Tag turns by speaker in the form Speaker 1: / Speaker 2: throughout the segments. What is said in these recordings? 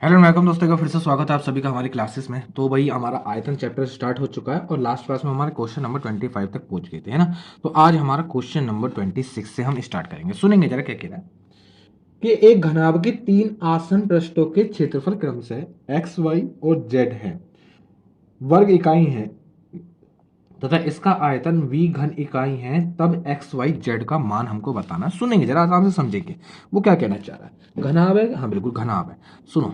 Speaker 1: Hello welcome दोस्तों का फिर से स्वागत है आप सभी का हमारी क्लासेस में। तो भाई हमारा आयतन चैप्टर स्टार्ट हो चुका है और लास्ट क्लास में हमारे क्वेश्चन नंबर 25 तक पहुंच गए थे, है ना। तो आज हमारा क्वेश्चन नंबर 26 से हम स्टार्ट करेंगे। सुनेंगे जरा क्या कह रहा है कि एक घनाभ के तीन आसन पृष्ठों के क्षेत्रफल क्रमशः एक्स वाई और जेड है, वर्ग इकाई है तथा इसका आयतन v घन इकाई है, तब एक्स वाई जेड का मान हमको बताना। सुनेंगे जरा आराम से समझेंगे वो क्या कहना चाह रहा है। घनाभ है, हाँ बिल्कुल घनाभ है। सुनो,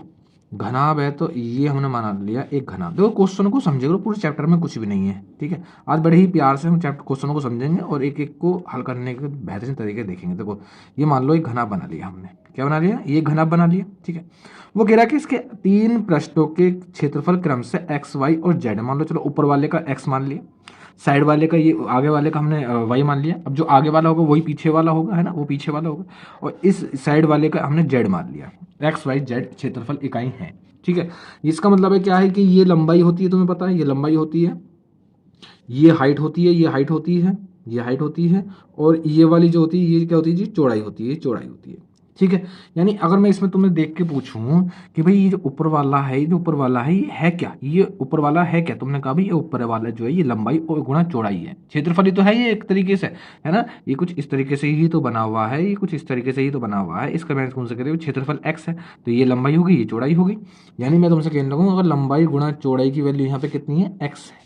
Speaker 1: घनाभ है तो ये हमने मान लिया एक घनाभ। देखो क्वेश्चन को समझेगा, पूरे चैप्टर में कुछ भी नहीं है, ठीक है। आज बड़े ही प्यार से हम चैप्टर क्वेश्चनों को समझेंगे और एक एक को हल करने के बेहतरीन तरीके देखेंगे। देखो ये मान लो एक घनाभ बना लिया हमने, क्या बना लिया, ये घनाभ बना लिया, ठीक है। वो कह रहा है कि इसके तीन पृष्ठों के क्षेत्रफल क्रम से एक्स वाई और जेड, मान लो चलो ऊपर वाले का एक्स मान लिया, साइड वाले का, ये आगे वाले का हमने वाई मान लिया। अब जो आगे वाला होगा वही पीछे वाला होगा, है ना, वो पीछे वाला होगा। और इस साइड वाले का हमने जेड मान लिया। एक्स वाई जेड क्षेत्रफल इकाई है, ठीक है। इसका मतलब है क्या है कि ये लंबाई होती है, तुम्हें पता है ये लंबाई होती है, ये हाइट होती है, ये हाइट होती है, ये हाइट होती है, और ये वाली जो होती है ये क्या होती है जी, चौड़ाई होती है, ये चौड़ाई होती है, ठीक है। यानी अगर मैं इसमें तुम्हें देख के पूछूं कि भाई ये जो ऊपर वाला है, ये जो ऊपर वाला है ये है क्या, ये ऊपर वाला है क्या, तुमने कहा भाई ये ऊपर वाला जो है ये लंबाई और गुणा चौड़ाई है। क्षेत्रफल ही तो है ये एक तरीके से, है ना। ये कुछ इस तरीके से ही तो बना हुआ है, ये कुछ इस तरीके से ही तो बना हुआ है। इसका मैं कौन से कहते हैं, क्षेत्रफल एक्स है तो ये लंबाई होगी, ये चौड़ाई होगी। यानी मैं तुमसे कहने लगूँ अगर लंबाई गुणा चौड़ाई की वैल्यू यहाँ पे कितनी है, एक्स है,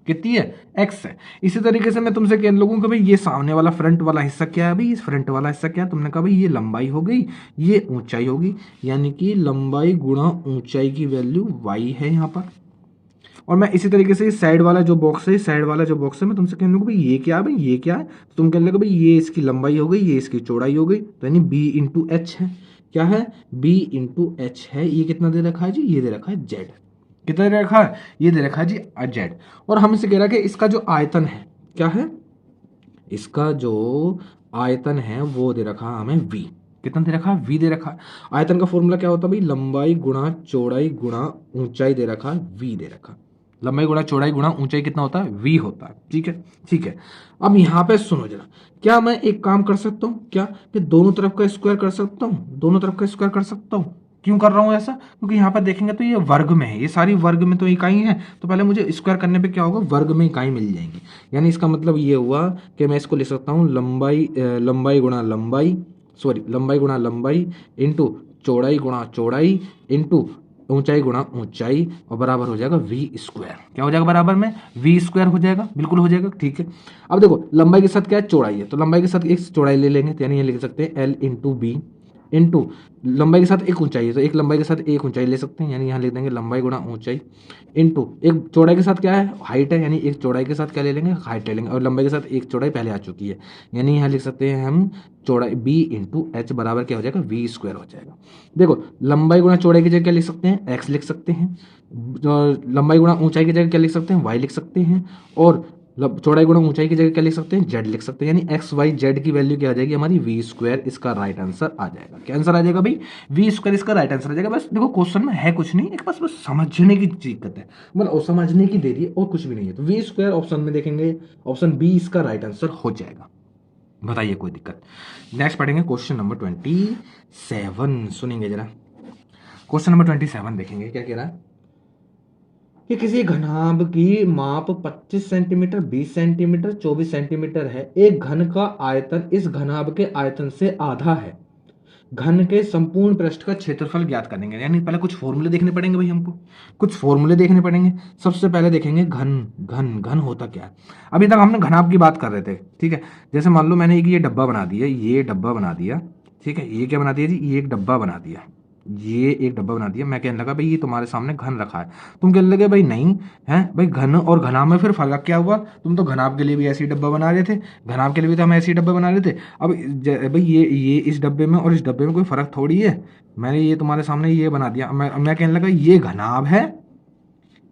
Speaker 1: कितनी है, एक्स है। इसी तरीके से मैं तुमसे कहने लगूँ कि भाई ये सामने वाला फ्रंट वाला हिस्सा क्या है, भाई इस फ्रंट वाला हिस्सा क्या है, तुमने कहा भाई ये लंबाई हो गई, ये ऊंचाई होगी। यानी कि लंबाई गुणा ऊंचाई की वैल्यू वाई है यहाँ पर। और मैं इसी तरीके से साइड वाला जो बॉक्स है, साइड वाला जो बॉक्स है, मैं तुमसे कहने लगूँ भाई ये क्या है, भाई ये क्या है, तो तुम कहने लगे भाई ये इसकी लंबाई हो गई, ये इसकी चौड़ाई हो गई, तो यानी बी इंटू एच है। क्या है, बी इंटू एच है। ये कितना दे रखा है जी, ये दे रखा है जेड। कितना दे रखा है, ये दे रखा है जी जेड। और हमसे कह रहा है कि इसका जो आयतन है, क्या है, इसका जो आयतन है वो दे रखा है हमें v। कितना दे रखा है, v दे रखा है। आयतन का फॉर्मूला क्या होता है भाई, लंबाई गुणा चौड़ाई गुणा ऊंचाई दे रखा है, v दे रखा है। लंबाई गुणा चौड़ाई गुणा ऊंचाई कितना होता है, v होता है, ठीक है, ठीक है। अब यहाँ पे सुनो जरा, क्या मैं एक काम कर सकता हूँ क्या, कि दोनों तरफ का स्क्वायर कर सकता हूँ, दोनों तरफ का स्क्वायर कर सकता हूँ। क्यों कर रहा हूँ ऐसा, क्योंकि यहाँ पर देखेंगे तो ये वर्ग में है, ये सारी वर्ग में तो इकाई है, तो पहले मुझे स्क्वायर करने पे क्या होगा, वर्ग में इकाई मिल जाएंगी। यानी इसका मतलब ये हुआ कि मैं इसको लिख सकता हूँ लंबाई गुणा लंबाई, सॉरी लंबाई गुणा लंबाई इंटू चौड़ाई गुणा चौड़ाई इंटू ऊंचाई गुणा ऊंचाई, और बराबर हो जाएगा वी स्क्वायर। क्या हो जाएगा बराबर में, वी स्क्वायर हो जाएगा, बिल्कुल हो जाएगा, ठीक है। अब देखो लंबाई के साथ क्या है, चौड़ाई है, तो लंबाई के साथ एक चौड़ाई ले लेंगे, तो यानी ये लिख सकते हैं एल इंटू बी इंटू लंबाई के साथ एक ऊंचाई है, तो एक लंबाई के साथ एक ऊंचाई ले सकते हैं, यानी यहाँ लिख देंगे लंबाई गुणा ऊंचाई इंटू एक चौड़ाई के साथ क्या है, हाइट है, यानी एक चौड़ाई के साथ क्या ले लेंगे, हाइट ले लेंगे, और लंबाई के साथ एक चौड़ाई पहले आ चुकी है, यानी यहाँ लिख सकते हैं हम चौड़ाई बी इंटू एच बराबर क्या हो जाएगा, वी स्क्वायर हो जाएगा। देखो लंबाई गुणा चौड़ाई की जगह क्या लिख सकते हैं, एक्स लिख सकते हैं, और लंबाई गुणा ऊंचाई की जगह क्या लिख सकते हैं, वाई लिख सकते हैं, और चौड़ाई गुणा ऊंचाई की जगह क्या लिख सकते हैं, जेड लिख सकते हैं। यानी एक्स वाई जेड की वैल्यू क्या आ जाएगी हमारी, वी स्क्वायर। इसका राइट आंसर आ जाएगा, क्या आंसर आ जाएगा भाई, वी स्क्वायर इसका राइट आंसर आ जाएगा। बस देखो क्वेश्चन में है कुछ नहीं, एक बस बस समझने की दिक्कत है, मतलब समझने की देरी है और कुछ भी नहीं है। तो वी स्क्वायर ऑप्शन में देखेंगे, ऑप्शन बी इसका राइट आंसर हो जाएगा। बताइए कोई दिक्कत। नेक्स्ट पढ़ेंगे क्वेश्चन नंबर 27, सुनेंगे जरा। क्वेश्चन नंबर 27 देखेंगे क्या कह रहा है कि किसी घनाभ की माप 25 सेंटीमीटर, 20 सेंटीमीटर, 24 सेंटीमीटर है। एक घन का आयतन इस घनाभ के आयतन से आधा है। घन के संपूर्ण पृष्ठ का क्षेत्रफल ज्ञात करेंगे। यानी पहले कुछ फॉर्मूले देखने पड़ेंगे भाई हमको, कुछ फॉर्मूले देखने पड़ेंगे। सबसे पहले देखेंगे घन, घन घन होता क्या है। अभी तक हमने घनाभ की बात कर रहे थे, ठीक है। जैसे मान लो मैंने एक ये डब्बा बना दिया, ये डब्बा बना दिया, ठीक है। ये क्या बना दिया जी, ये एक डब्बा बना दिया, ये एक डब्बा बना दिया। मैं कहने लगा भाई ये तुम्हारे सामने घन रखा है, तुम कहने लगे भाई नहीं है भाई, घन और घनाभ में फिर फर्क क्या हुआ, तुम तो घनाभ के लिए भी ऐसे ही डब्बा बना रहे थे, घनाभ के लिए भी तो हम ऐसे ही डब्बे बना रहे थे। अब भाई ये इस डब्बे में और इस डब्बे में कोई फर्क थोड़ी है। मैंने ये तुम्हारे सामने ये बना दिया, मैं कहने लगा ये घनाभ है,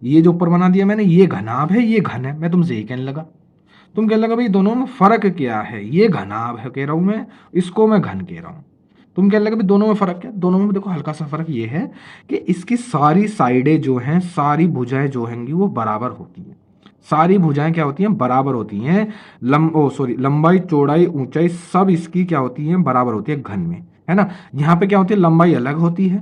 Speaker 1: ये जो ऊपर बना दिया मैंने ये घनाभ है, ये घन है। मैं तुमसे ये कहने लगा, तुम कहने लगा भाई दोनों में फर्क क्या है, ये घनाभ है कह रहा हूं मैं, इसको मैं घन कह रहा हूं। तुम कहने लगे दोनों में फर्क क्या, दोनों में देखो हल्का सा फर्क ये है कि इसकी सारी साइडें जो हैं, सारी भुजाएं जो होंगी वो बराबर होती हैं। सारी भुजाएं क्या होती हैं, बराबर होती हैं। लंबाई चौड़ाई ऊंचाई सब इसकी क्या होती हैं, बराबर होती है घन में, है ना। यहाँ पे क्या होती है, लंबाई अलग होती है,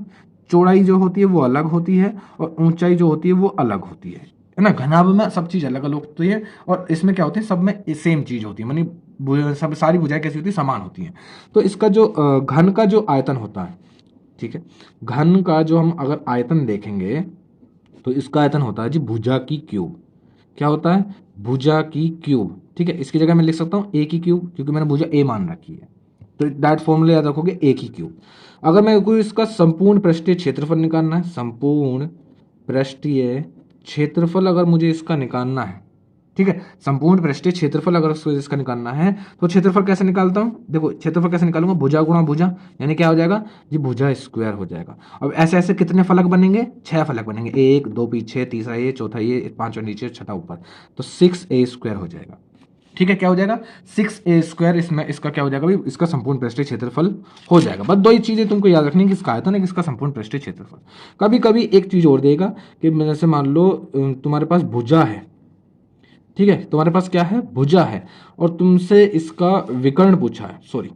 Speaker 1: चौड़ाई जो होती है वो अलग होती है और ऊंचाई जो होती है वो अलग होती है ना। घनाभ में सब चीज अलग अलग होती है और इसमें क्या होती है, सब में सेम चीज होती है, मानी सब सारी भुजाएं कैसी होती है, समान होती हैं। तो इसका जो घन का जो आयतन होता है, ठीक है, घन का जो हम अगर आयतन देखेंगे तो इसका आयतन होता है जी भुजा की क्यूब। क्या होता है, भुजा की क्यूब। ठीक है, इसकी जगह मैं लिख सकता हूँ ए की क्यूब, क्योंकि मैंने भुजा ए मान रखी है, तो दैट फॉर्मूला याद रखोगे ए की क्यूब। अगर मैं कोई इसका संपूर्ण पृष्ठीय क्षेत्रफल निकालना है, संपूर्ण पृष्ठीय क्षेत्रफल अगर मुझे इसका निकालना है, ठीक है, संपूर्ण पृष्ठीय क्षेत्रफल अगर इसका निकालना है तो क्षेत्रफल कैसे निकालता हूं, देखो क्षेत्रफल कैसे निकालूंगा, भुजा गुणा भुजा, यानी क्या हो जाएगा जी, भुजा स्क्वायर हो जाएगा। अब ऐसे ऐसे कितने फलक बनेंगे, 6 फलक बनेंगे, 1 2 पीछे, तीसरा ये, चौथा ये, पांचवा नीचे, छठा ऊपर, तो 6a स्क्वायर हो जाएगा। ठीक है, क्या हो जाएगा 6a स्क्वायर, इसमें इसका क्या हो जाएगा भाई, इसका संपूर्ण पृष्ठीय क्षेत्रफल हो जाएगा। बस दो ही चीजें तुमको याद रखनी है कि इसका आयतन है, इसका संपूर्ण पृष्ठीय क्षेत्रफल। कभी कभी एक चीज और देगा कि जैसे मान लो तुम्हारे पास भुजा है, ठीक है, तुम्हारे पास क्या है, भुजा है, और तुमसे इसका विकर्ण पूछा है, सॉरी,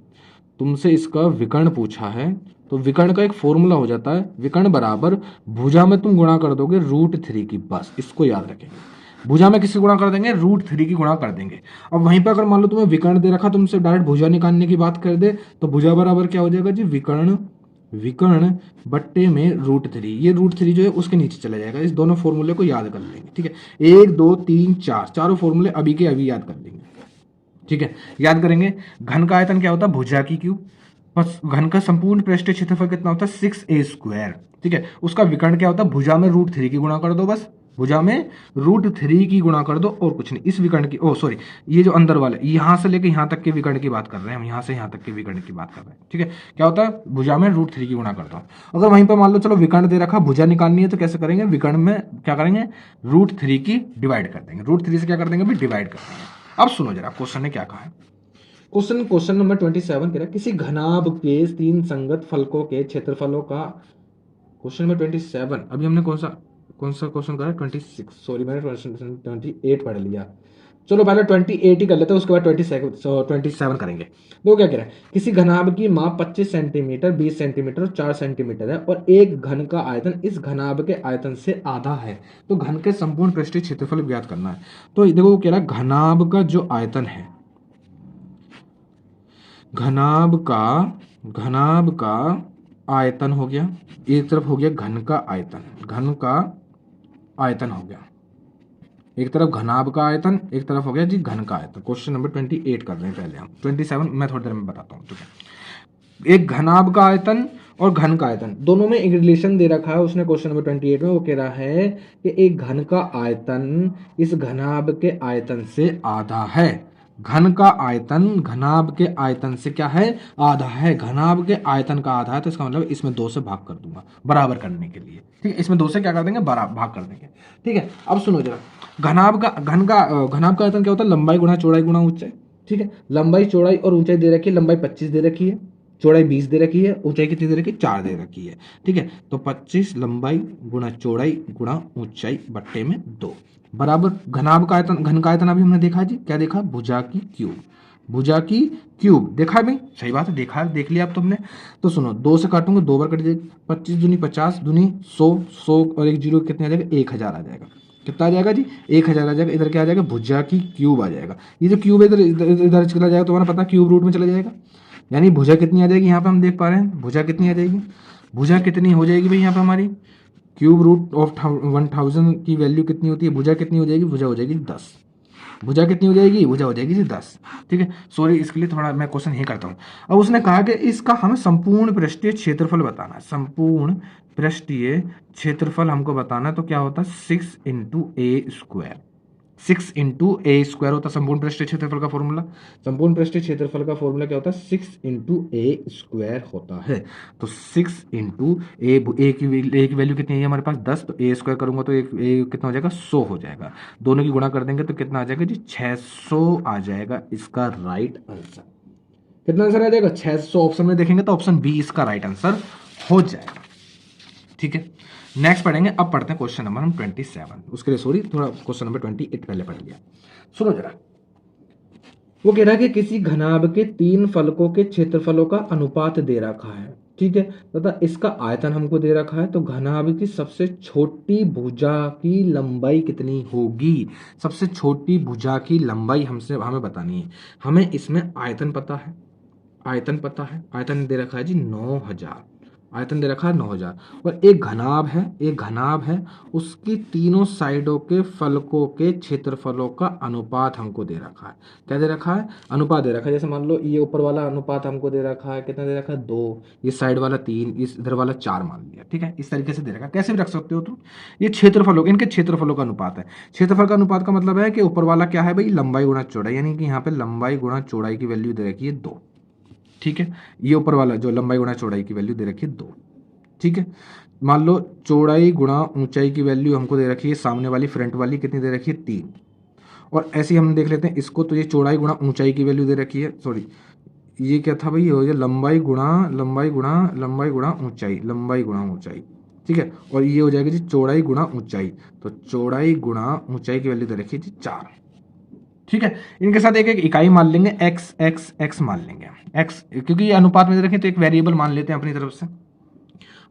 Speaker 1: तुमसे इसका विकर्ण पूछा है, तो विकर्ण का एक फॉर्मूला हो जाता है, विकर्ण बराबर भुजा में तुम गुणा कर दोगे √3 की, बस इसको याद रखेंगे। भुजा में किसकी गुणा कर देंगे, √3 की गुणा कर देंगे। अब वहीं पर अगर मान लो तुम्हें विकर्ण दे रखा, तुमसे डायरेक्ट भुजा निकालने की बात कर दे, तो भुजा बराबर क्या हो जाएगा जी, विकर्ण, विकर्ण बट्टे में √3, ये √3 जो है उसके नीचे चला जाएगा। इस दोनों फॉर्मूले को याद कर लेंगे, ठीक है, 1 2 3 4 चारों फॉर्मूले अभी के अभी याद कर लेंगे, ठीक है, याद करेंगे। घन का आयतन क्या होता है, भुजा की क्यूब, बस घन का संपूर्ण पृष्ठीय क्षेत्रफल कितना होता है, 6a स्क्वायर, ठीक है, उसका विकर्ण क्या होता है, भुजा में √3 की गुणा कर दो, बस भुजा में √3 की गुणा कर दो और कुछ नहीं। इस विकर्ण की, ओ सॉरी, ये जो अंदर वाले यहां से लेके यहां तक के विकर्ण की बात कर रहे हैं हम, यहां से यहां तक के विकर्ण की बात कर रहे हैं, ठीक है, क्या होता है, भुजा में √3 की गुणा करता हूं। अगर वहीं पर मान लो चलो विकर्ण दे रखा, भुजा निकालनी है, तो कैसे करेंगे, विकर्ण में क्या करेंगे, √3 की डिवाइड कर देंगे, √3 से क्या कर देंगे भाई, डिवाइड कर देंगे। अब सुनो जरा, क्वेश्चन ने क्या कहा है, क्वेश्चन नंबर 27 कह रहा है, किसी घनाभ के 3 संगत फलकों के क्षेत्रफलों का, क्वेश्चन नंबर 27, अभी हमने कौन सा क्वेश्चन करा, 26, सॉरी मैंने 28 पढ़ लिया। चलो पहले 28 ही कर लेते हैं, उसके बाद 27 करेंगे। तो क्या कह रहा है, किसी घनाभ की माप 25 सेंटीमीटर, 20 सेंटीमीटर और 4 सेंटीमीटर है, और एक घन का आयतन इस घनाभ के आयतन से आधा है, तो घन के संपूर्ण पृष्ठीय क्षेत्रफल ज्ञात करना है। तो देखो वो कह रहा है, घनाभ का जो आयतन है, घनाभ का आयतन हो गया, एक तरफ हो गया घन का आयतन, घन का आयतन हो गया, एक तरफ घनाभ का आयतन, एक तरफ हो गया जी घन का आयतन। क्वेश्चन नंबर 28 कर रहे हैं पहले हम, 27 मैं थोड़ी देर में बताता हूँ, ठीक है। एक घनाभ का आयतन और घन का आयतन दोनों में एक रिलेशन दे रखा है उसने क्वेश्चन नंबर 28 में। वो कह रहा है कि एक घन का आयतन इस घनाभ के आयतन से आधा है, घन का आयतन घनाभ के आयतन से क्या है, आधा है, घनाभ के आयतन का आधा है, तो इसका मतलब इसमें 2 से भाग कर दूंगा बराबर करने के लिए, ठीक है, इसमें 2 से क्या कर देंगे, भाग कर देंगे, ठीक है। अब सुनो जरा, घनाभ का आयतन क्या होता है, लंबाई गुणा चौड़ाई गुणा ऊंचाई, ठीक है, लंबाई चौड़ाई और ऊंचाई दे रखी है, लंबाई 25 दे रखी है, चौड़ाई 20 दे रखी है, ऊंचाई कितनी दे रखी है, 4 दे रखी है, ठीक है, तो 25 लंबाई गुणा चौड़ाई गुणा ऊंचाई बट्टे में 2 बराबर घनाभ का आयतन, घन का आयतन अभी हमने देखा जी, क्या देखा, भुजा की क्यूब, भुजा की क्यूब देखा है भाई, सही बात है, देखा है, देख लिया अब तुमने। तो सुनो, 2 से काटूंगे 2 बार कट जाएगी, 25 दूनी 50 दूनी 100, 100 और एक जीरो कितने आ जाएगा, 1000 आ जाएगा, कितना आ जाएगा जी, 1000 आ जाएगा। इधर क्या आ जाएगा, भुजा की क्यूब आ जाएगा। ये जो क्यूब इधर इधर चला जाएगा, तुम्हारा पता क्यूब रूट में चला जाएगा, यानी भुजा कितनी आ जाएगी, यहाँ पे हम देख पा रहे हैं भुजा कितनी आ जाएगी, भुजा कितनी हो जाएगी भाई यहाँ पे हमारी, क्यूब रूट ऑफ 1000 की वैल्यू कितनी होती है, भुजा कितनी हो जाएगी, भुजा हो जाएगी 10, भुजा कितनी हो जाएगी, भुजा हो जाएगी जी 10, ठीक है। सॉरी इसके लिए थोड़ा मैं क्वेश्चन ही करता हूँ। अब उसने कहा कि इसका हमें संपूर्ण पृष्ठीय क्षेत्रफल बताना है, संपूर्ण पृष्ठीय क्षेत्रफल हमको बताना है, तो क्या होता है 6 इंटू ए स्क्वायर, 6 इंटू ए स्क्वायर होता है संपूर्ण पृष्ठीय क्षेत्रफल का फॉर्मूला। संपूर्ण पृष्ठीय क्षेत्रफल का फॉर्मूला क्या होता है, 6 इंटू ए स्क्वायर होता है। तो 6 इंटू ए की वैल्यू कितनी है हमारे पास 10, तो ए स्क्वायर करूंगा तो एक ए कितना हो जाएगा 100 हो जाएगा, दोनों की गुणा कर देंगे तो कितना आ जाएगा जी 600 आ जाएगा इसका राइट आंसर। कितना आंसर आ जाएगा 600, ऑप्शन में देखेंगे तो ऑप्शन बी इसका राइट आंसर हो जाएगा, ठीक है। नेक्स्ट पढ़ेंगे, अब पढ़ते हैं क्वेश्चन नंबर हम 27, उसके लिए सॉरी थोड़ा क्वेश्चन नंबर 28 पहले पढ़ लिया। सुनो जरा, वो कह रहा है कि किसी घनाभ के 3 फलकों के क्षेत्रफलों का अनुपात दे रखा है, ठीक है, तथा इसका आयतन हमको दे रखा है। तो घनाभ की सबसे छोटी भुजा की लंबाई कितनी होगी? सबसे छोटी भुजा की लंबाई हमें बतानी है। हमें इसमें आयतन पता है, आयतन पता है, आयतन दे रखा है जी 9000, आयतन दे रखा है 9000। और एक घनाभ है, एक घनाभ है, उसकी तीनों साइडों के फलकों के क्षेत्रफलों का अनुपात हमको दे रखा है। क्या दे रखा है? अनुपात दे रखा है। जैसे मान लो ये ऊपर वाला अनुपात हमको दे रखा है, कितना दे रखा है? 2, ये साइड वाला 3, इस इधर वाला 4 मान लिया। ठीक है, इस तरीके से दे रखा है। कैसे भी रख सकते हो तुम। ये क्षेत्रफलों, इनके क्षेत्रफलों का अनुपात है। क्षेत्रफल का अनुपात का मतलब है कि ऊपर वाला क्या है भाई? लंबाई गुणा चौड़ाई, यानी कि यहाँ पे लंबाई गुणा चौड़ाई की वैल्यू दे रखी है 2। ठीक है, ये ऊपर वाला जो लंबाई गुणा चौड़ाई की वैल्यू दे रखी है 2। ठीक है, मान लो चौड़ाई गुणा ऊंचाई की वैल्यू हमको दे रखी है, सामने वाली फ्रंट वाली कितनी दे रखी है? 3। और ऐसे ही हम देख लेते हैं इसको, तो ये चौड़ाई गुणा ऊंचाई की वैल्यू दे रखी है, सॉरी ये क्या था भाई? ये हो गया लंबाई गुणा लंबाई गुणा लंबाई गुणा ऊंचाई, लंबाई गुणा ऊंचाई। ठीक है, और ये हो जाएगा जी चौड़ाई गुणा ऊंचाई। तो चौड़ाई गुणा ऊंचाई की वैल्यू दे रखी है जी 4। ठीक है, इनके साथ एक एक इकाई मान लेंगे, एक्स एक्स एक्स मान लेंगे, एक्स, क्योंकि ये अनुपात में रखें तो एक वेरिएबल मान लेते हैं अपनी तरफ से।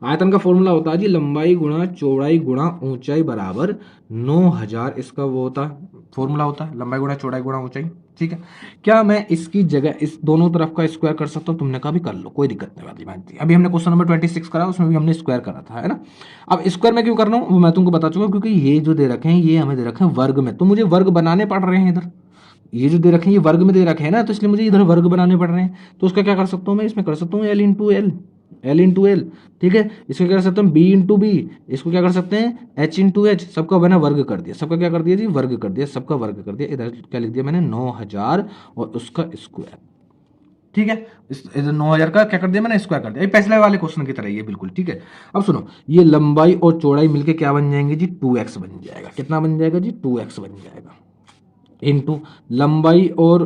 Speaker 1: आयतन का फॉर्मूला होता है जी लंबाई गुणा चौड़ाई गुणा ऊंचाई बराबर 9000, इसका वो होता है फॉर्मूला होता है, लंबाई गुणा चौड़ाई गुणा ऊंचाई। ठीक है, क्या मैं इसकी जगह इस दोनों तरफ का स्क्वायर कर सकता हूँ? तुमने कहा भी कर लो, कोई दिक्कत नहीं वाली बात थी। अभी हमने क्वेश्चन नंबर 26 करा, उसमें भी हमने स्क्वायर करा था, है ना। अब स्क्वायर में क्यों करना हूँ मैं तुमको बता चुका हूँ, क्योंकि ये जो दे रखे हैं ये हमें दे रखे हैं वर्ग में, तो मुझे वर्ग बनाने पड़ रहे हैं इधर। ये जो दे रखे हैं ये वर्ग में दे रखे हैं ना, तो इसलिए मुझे इधर वर्ग बनाने पड़ रहे हैं। तो उसका क्या कर सकता हूँ मैं? इसमें कर सकता हूँ l into l, l into l. ठीक है, इसको क्या कर सकते हैं? B into b. इसको क्या कर सकते हैं? H into h. सबका मैंने वर्ग कर दिया, सबका क्या कर दिया जी? वर्ग कर दिया, सबका वर्ग कर दिया। इधर क्या लिख दिया मैंने? 9000 और उसका स्क्वायर। ठीक है, इस 9000 का क्या कर दिया मैंने? स्क्वायर कर दिया। ये पिछले वाले क्वेश्चन की तरह ही है बिल्कुल। ठीक है, अब सुनो, ये लंबाई और चौड़ाई मिलके क्या बन जाएंगे जी? 2x बन जाएगा। कितना बन जाएगा जी? 2x बन जाएगा। इंटू लंबाई और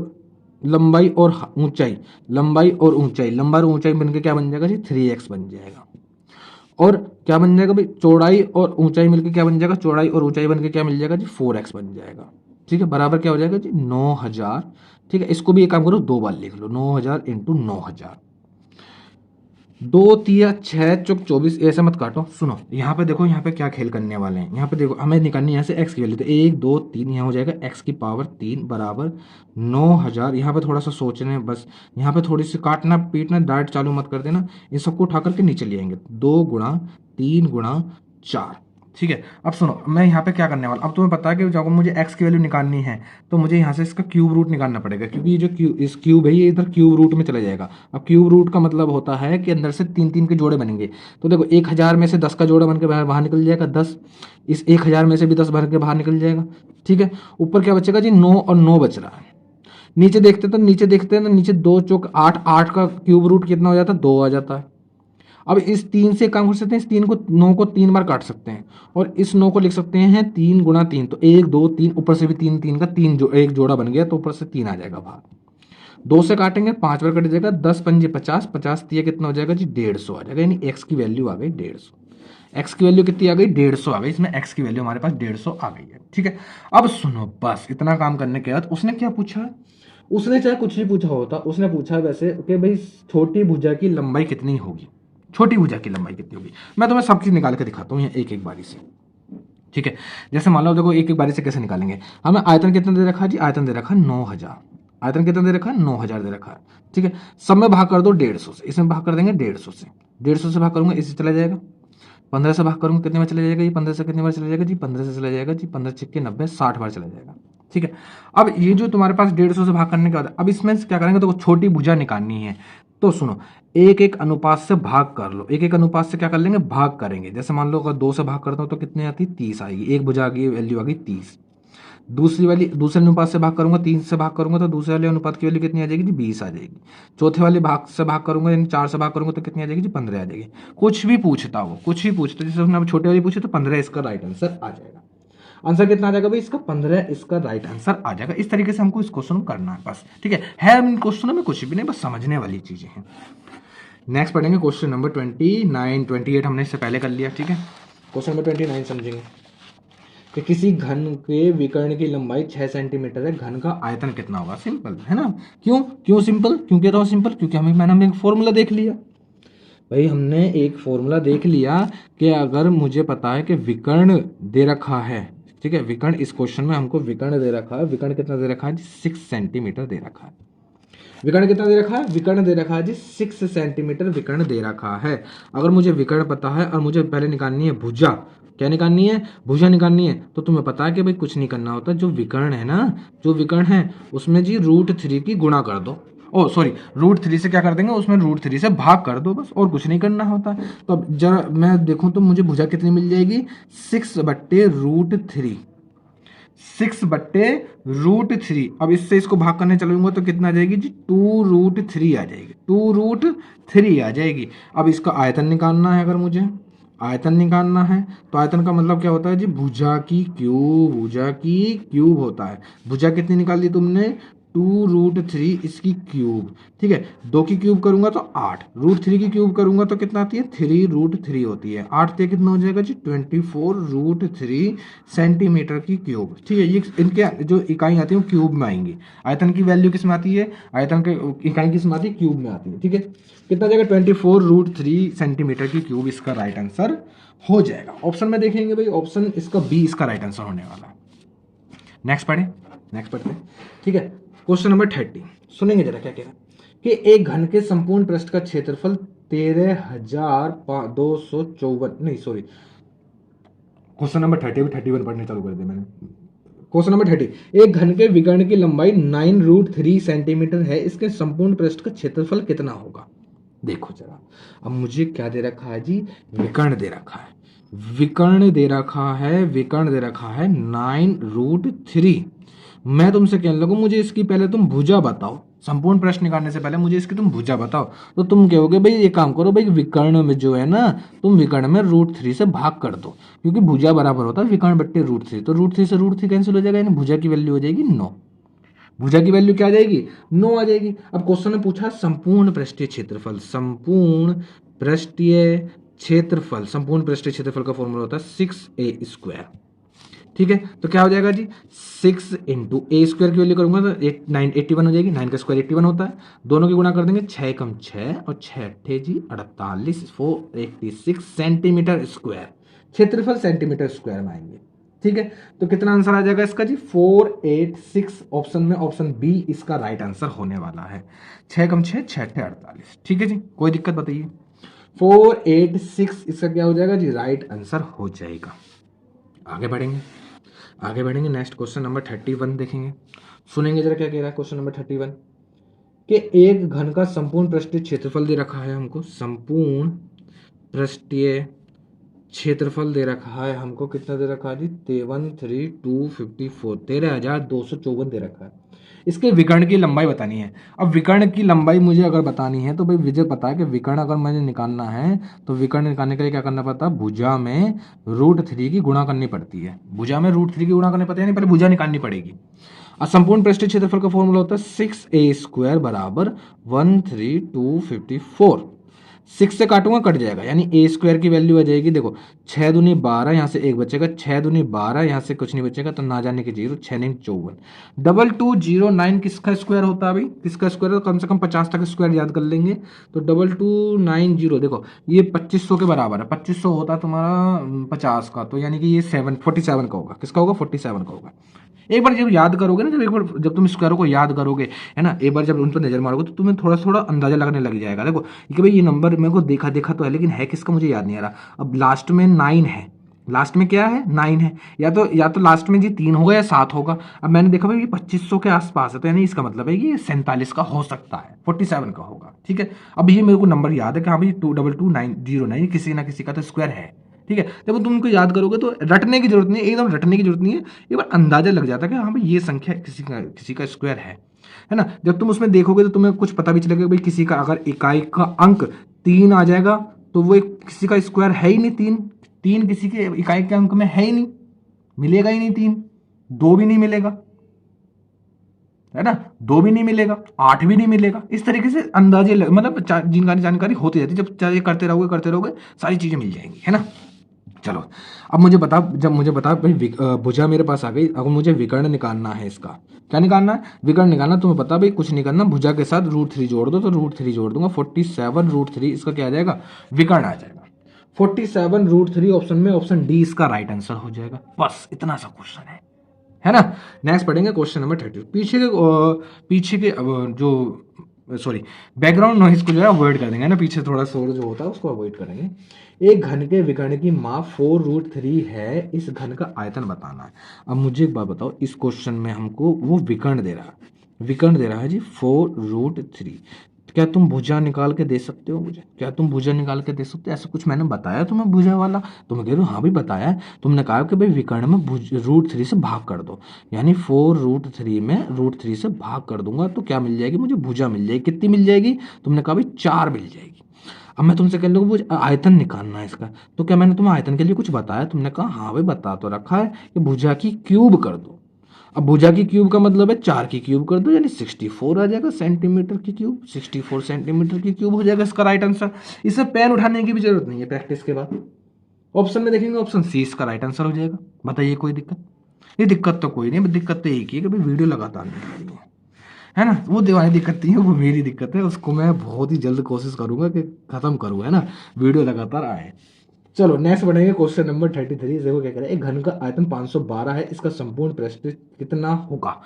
Speaker 1: ऊंचाई, लंबाई और ऊंचाई, लंबाई और ऊंचाई बनके क्या बन जाएगा जी? 3x बन जाएगा। और क्या बन जाएगा भाई? चौड़ाई और ऊंचाई मिलके क्या बन जाएगा? चौड़ाई और ऊंचाई बनके क्या मिल जाएगा जी? 4x बन जाएगा। ठीक है, बराबर क्या हो जाएगा जी? 9000। ठीक है, इसको भी एक काम करो, 2 बार लिख लो, 9000 इंटू 9000। 2 3 6 चौक 24, ऐसे मत काटो। सुनो, यहाँ पे देखो, यहाँ पे क्या खेल करने वाले हैं। यहाँ पे देखो, हमें निकालनी है यहाँ से एक्स की वैल्यू। तो 1 2 3 यहाँ हो जाएगा एक्स की पावर 3 बराबर 9000। यहाँ पे थोड़ा सा सोचने बस, यहाँ पे थोड़ी सी काटना पीटना, डायरेक्ट चालू मत कर देना। इन सबको उठा करके नीचे ले आएंगे, 2 गुणा 3 गुणा 4। ठीक है, अब सुनो, मैं यहाँ पे क्या करने वाला, अब तुम्हें पता है कि जब मुझे x की वैल्यू निकालनी है तो मुझे यहाँ से इसका क्यूब रूट निकालना पड़ेगा, क्योंकि ये जो इस क्यूब है ये इधर क्यूब रूट में चला जाएगा। अब क्यूब रूट का मतलब होता है कि अंदर से 3 3 के जोड़े बनेंगे। तो देखो, 1000 में से 10 का जोड़ा बन के बाहर निकल जाएगा 10, इस 1000 में से भी 10 भर के बाहर निकल जाएगा। ठीक है, ऊपर क्या बचेगा जी? 9 और 9 बच रहा है। नीचे देखते हैं तो नीचे 2 चौक 8, 8 का क्यूब रूट कितना हो जाता है? 2 आ जाता है। अब इस 3 से काम कर सकते हैं, इस 3 को 9 को 3 बार काट सकते हैं, और इस 9 को लिख सकते हैं 3 गुणा 3। तो 1 2 3, ऊपर से भी 3 3 का 3 जो एक जोड़ा बन गया, तो ऊपर से 3 आ जाएगा बाहर। 2 से काटेंगे 5 बार कट जाएगा, 10 पंजे 50, 50 दिया कितना हो जाएगा जी? 150 आ जाएगा। यानी एक्स की वैल्यू आ गई 150। एक्स की वैल्यू कितनी आ गई? 150 आ गई। इसमें एक्स की वैल्यू हमारे पास 150 आ गई है। ठीक है, अब सुनो, बस इतना काम करने के बाद उसने क्या पूछा? उसने चाहे कुछ भी पूछा होता, उसने पूछा वैसे कि भाई छोटी भुजा की लंबाई कितनी होगी, छोटी भुजा की लंबाई कितनी होगी। मैं तुम्हें सब चीज निकाल के दिखाता हूँ एक एक बारी से। ठीक है, जैसे मान लो, देखो एक एक बारी से कैसे निकालेंगे। हमें आयतन कितना दे रखा है जी? आयतन दे रखा है 9000। आयतन कितना दे रखा है? 9000 दे रखा है। ठीक है, सब में भाग कर दो 150 से, इसमें भाग कर देंगे 150 से, 150 से भाग करूंगा इससे चला जाएगा। 15 से भाग करूंगा कितने बार चला जाएगा जी? 15 से कितने बार चला जाएगा जी? 15 से चला जाएगा जी 15 छक्के 90, 60 बार चला जाएगा। ठीक है, अब ये जो तुम्हारे पास 150 से भाग करने के बाद, अब इसमें क्या करेंगे? तो छोटी भुजा निकालनी है। तो सुनो, एक एक अनुपात से भाग कर लो, एक एक अनुपात से क्या कर लेंगे? भाग करेंगे। जैसे मान लो अगर 2 से भाग करता हूँ तो कितने आती? 30 आएगी। एक भुजा की वैल्यू आ गई 30। दूसरे अनुपात से भाग करूंगा, 3 से भाग करूंगा तो दूसरे वाले अनुपात की वैल्यू कितनी आ जाएगी जी? 20 आ जाएगी। चौथे वाले भाग से भाग करूंगा, यानी 4 से भाग करूंगा तो कितनी आ जाएगी जी? 15 आ जाएगी। कुछ भी पूछता वो, कुछ भी पूछता, जैसे उसने छोटे वाली पूछे तो 15 इसका राइट आंसर आ जाएगा। आंसर कितना आ जाएगा भाई? इसका 15 इसका राइट आंसर आ जाएगा। इस तरीके से हमको इस क्वेश्चन को करना है बस। ठीक है इन क्वेश्चनों में कुछ भी नहीं, बस समझने वाली चीजें हैं। नेक्स्ट पढ़ेंगे क्वेश्चन नंबर 29 28 हमने इससे पहले कर लिया। ठीक है, क्वेश्चन नंबर 29 समझेंगे कि किसी घन के विकर्ण की लंबाई 6 सेंटीमीटर है, घन का आयतन कितना होगा? सिंपल है ना। क्यों सिंपल? क्यों कहता हूं सिंपल? क्योंकि मैंने एक फॉर्मूला देख लिया। भाई हमने एक फॉर्मूला देख लिया कि अगर मुझे पता है कि विकर्ण दे रखा है, ठीक है, विकर्ण इस क्वेश्चन में हमको विकर्ण दे रखा है, विकर्ण कितना दे रखा है जी 6 सेंटीमीटर दे रखा है। विकर्ण कितना दे रखा है, विकर्ण दे रखा है जी 6 सेंटीमीटर विकर्ण दे रखा है। अगर मुझे विकर्ण पता है और मुझे पहले निकालनी है भुजा, क्या निकालनी है, भुजा निकालनी है, तो तुम्हें पता है कि भाई कुछ नहीं करना होता, जो विकर्ण है ना, जो विकर्ण है उसमें जी √3 की गुणा कर दो, ओ सॉरी √3 से क्या कर देंगे, उसमें √3 से भाग कर दो, बस और कुछ नहीं करना होता। तो अब जरा मैं देखूं तो मुझे भुजा कितनी मिल जाएगी, 6/√3, 6/√3। अब इससे इसको भाग करने चलूंगा तो कितना आ जाएगी जी 2√3 आ जाएगी, 2√3 आ जाएगी। अब इसका आयतन निकालना है, अगर मुझे आयतन निकालना है तो आयतन का मतलब क्या होता है जी भुजा की क्यूब, भुजा की क्यूब होता है। भुजा कितनी निकाल दी तुमने, 2√3 इसकी क्यूब, ठीक है, 2 की क्यूब करूंगा तो 8, √3 की क्यूब करूंगा तो कितना आती है 3√3 होती है, 8 से कितना हो जाएगा जी 24√3 सेंटीमीटर की क्यूब, ठीक है। ये इनके जो इकाई आती है वो क्यूब में आएंगी। आयतन की वैल्यू किस में आती है, आयतन की इकाई किस में आती है, क्यूब में आती है, ठीक है। कितना जाएगा 24√3 सेंटीमीटर की क्यूब इसका राइट आंसर हो जाएगा। ऑप्शन में देखेंगे भाई, ऑप्शन इसका बी इसका राइट आंसर होने वाला है। नेक्स्ट पढ़ते हैं, ठीक है। क्वेश्चन नंबर 30 सुनेंगे जरा क्या कह रहा है कि एक घन के संपूर्ण पृष्ठ का क्षेत्रफल 13,254, नहीं सॉरी, क्वेश्चन नंबर 30 भी 31 पढ़ने चालू कर दिया मैंने। क्वेश्चन नंबर 30, एक घन के विकर्ण की लंबाई 9√3 सेंटीमीटर है, इसके संपूर्ण पृष्ठ का क्षेत्रफल कितना होगा। देखो जरा, अब मुझे क्या दे रखा है जी, विकर्ण दे रखा है, विकर्ण दे रखा है, विकर्ण दे रखा है 9√3। मैं तुमसे कहने लगूं मुझे इसकी पहले तुम भुजा बताओ, संपूर्ण प्रश्न निकालने से पहले मुझे इसकी तुम भुजा बताओ, तो तुम कहोगे भाई ये काम करो भाई, विकर्ण में जो है ना, तुम विकर्ण में √3 से भाग कर दो, क्योंकि भुजा बराबर होता है विकर्ण बट्टे √3, तो √3 से √3 कैंसिल हो जाएगा, यानी भुजा की वैल्यू हो जाएगी 9। भुजा की वैल्यू क्या आ जाएगी, 9 आ जाएगी। अब क्वेश्चन ने पूछा संपूर्ण पृष्ठीय क्षेत्रफल, संपूर्ण पृष्ठीय क्षेत्रफल, संपूर्ण पृष्ठीय क्षेत्रफल का फॉर्मूला होता है 6a², ठीक है। तो क्या हो जाएगा जी 6 इंटू a² की वैल्यू करूंगा तो 81 हो जाएगी, 9 का स्क्वायर 81 होता है, दोनों की गुणा कर देंगे, 6 कम 6 और 6 अट्ठे जी 48, 486 सेंटीमीटर स्क्वायर, क्षेत्रफल सेंटीमीटर स्क्वायर में आएंगे, ठीक है। तो कितना आंसर आ जाएगा इसका जी 486, ऑप्शन में ऑप्शन बी इसका राइट आंसर होने वाला है। 6 कम 6 6 अट्ठे 48, ठीक है जी, कोई दिक्कत बताइए। 486 इसका क्या हो जाएगा जी, राइट आंसर हो जाएगा। आगे बढ़ेंगे नेक्स्ट क्वेश्चन नंबर 31 देखेंगे, सुनेंगे जरा क्या कह रहा है क्वेश्चन नंबर 31 कि एक घन का संपूर्ण पृष्ठीय क्षेत्रफल दे रखा है हमको, संपूर्ण पृष्ठीय क्षेत्रफल दे रखा है हमको, कितना दे रखा है जी 13,254, 13,254 दे रखा है। इसके विकर्ण की लंबाई बतानी है। अब विकर्ण की लंबाई मुझे अगर बतानी है तो भाई मुझे पता है कि विकर्ण अगर मुझे निकालना है तो विकर्ण निकालने के लिए क्या करना पड़ता है, भुजा में √3 की गुणा करनी पड़ती है, भुजा में √3 की गुणा करनी पड़ती है, यानी पहले भुजा निकालनी पड़ेगी। और संपूर्ण पृष्ठीय क्षेत्रफल का फॉर्मूला होता है 6a² बराबर 13,254। 6 से काटूंगा कट जाएगा, यानी a² की वैल्यू आ जाएगी, देखो 6 दूनी 12, यहाँ से 1 बचेगा, 6 दूनी 12, यहाँ से कुछ नहीं बचेगा, तो ना जाने के 0, 6 नहीं 54, 2209 किसका स्क्वायर होता है भाई, किसका स्क्वायर है, तो कम से कम 50 तक स्क्वायर याद कर लेंगे, तो 2290, देखो ये 2500 के बराबर है, 2500 होता है तुम्हारा 50 का, तो यानी कि ये 47 का होगा, किसका होगा 47 का होगा। एक बार जब याद करोगे ना, जब तुम स्क्वायरों को याद करोगे है ना, एक बार जब उन पर नजर मारोगे तो तुम्हें थोड़ा थोड़ा अंदाजा लगने लग जाएगा। देखो कि भाई ये नंबर मेरे को देखा देखा तो है, लेकिन है किसका मुझे याद नहीं आ रहा। अब लास्ट में 9 है, लास्ट में क्या है 9 है, या तो लास्ट में जी 3 होगा या 7 होगा। अब मैंने देखा भाई ये 2500 के आसपास है, तो यानी इसका मतलब है कि ये 47 का हो सकता है, 47 का होगा, ठीक है। अब ये मेरे को नंबर याद है कि हाँ भाई 222,909 किसी ना किसी का तो स्क्वायर है, ठीक है। जब तुम उनको याद करोगे तो रटने की जरूरत नहीं है, एकदम रटने की जरूरत नहीं है, एक बार अंदाजा लग जाता है कि हाँ भाई ये संख्या किसी का स्क्वायर है ना। जब तुम उसमें देखोगे तो तुम्हें कुछ पता भी चलेगा भाई किसी का अगर इकाई का अंक 3 आ जाएगा तो वो किसी का स्क्वायर है ही नहीं, 3 किसी के इकाई के अंक में है ही नहीं, मिलेगा ही नहीं, 3 2 भी नहीं मिलेगा, है ना, 2 भी नहीं मिलेगा, 8 भी नहीं मिलेगा। इस तरीके से अंदाजे मतलब जानकारी होती जाती है, जब करते रहोगे सारी चीजें मिल जाएंगी, है ना। चलो अब मुझे बता, जब मुझे बता भाई भुजा मेरे पास आ गई, अब मुझे विकर्ण निकालना है इसका। क्या निकालना है? विकर्ण निकालना। तुम्हें पता भाई कुछ नहीं करना, भुजा के साथ √3 जोड़ दो, तो √3 जोड़ दूंगा, 47 √3 इसका क्या आ जाएगा? विकर्ण आ जाएगा। 47 √3 ऑप्शन में, ऑप्शन डी इसका राइट आंसर हो जाएगा। बस इतना सा क्वेश्चन है ना। नेक्स्ट पढ़ेंगे क्वेश्चन नंबर 30। पीछे के जो सॉरी बैकग्राउंड नॉइज को जो है अवॉइड कर देंगे ना, पीछे थोड़ा शोर जो होता है उसको अवॉइड करेंगे। एक घन के विकर्ण की माप 4√3 है, इस घन का आयतन बताना है। अब मुझे एक बात बताओ, इस क्वेश्चन में हमको वो विकर्ण दे रहा है, विकर्ण दे रहा है जी 4√3। क्या तुम भुजा निकाल के दे सकते हो मुझे? क्या तुम भुजा निकाल के दे सकते हो? ऐसा कुछ मैंने बताया तुम्हें भुजा वाला? तुम कह रहे हो हाँ भी बताया है। तुमने कहा कि भाई विकर्ण में √3 से भाग कर दो, यानी 4√3 में √3 से भाग कर दूंगा तो क्या मिल जाएगी मुझे? भुजा मिल जाएगी। कितनी मिल जाएगी? तुमने कहा भाई 4 मिल जाएगी। अब मैं तुमसे कह लूँ वो आयतन निकालना है इसका, तो क्या मैंने तुम्हें आयतन के लिए कुछ बताया? तुमने कहा हाँ भाई बता तो रखा है कि भुजा की क्यूब कर दो। अब भुजा की क्यूब का मतलब है 4 की क्यूब कर दो, यानी 64 आ जाएगा सेंटीमीटर की क्यूब। 64 सेंटीमीटर की क्यूब हो जाएगा इसका राइट आंसर। इसे पेन उठाने की भी जरूरत नहीं है प्रैक्टिस के बाद। ऑप्शन में देखेंगे, ऑप्शन सी इसका राइट आंसर हो जाएगा। बताइए कोई दिक्कत? ये दिक्कत तो कोई नहीं, दिक्कत तो एक ही है कि भाई वीडियो लगातार नहीं आ रही है ना। वो दीवानी दिक्कत नहीं है, वो मेरी दिक्कत है, उसको मैं बहुत ही जल्द कोशिश करूंगा कि खत्म करूँ, है ना, वीडियो लगातार आए। चलो नेक्स्ट बढ़ेंगे क्वेश्चन नंबर 33। देखो क्या कह रहा है, एक घन का आयतन 512 है, इसका संपूर्ण पृष्ठ कितना होगा?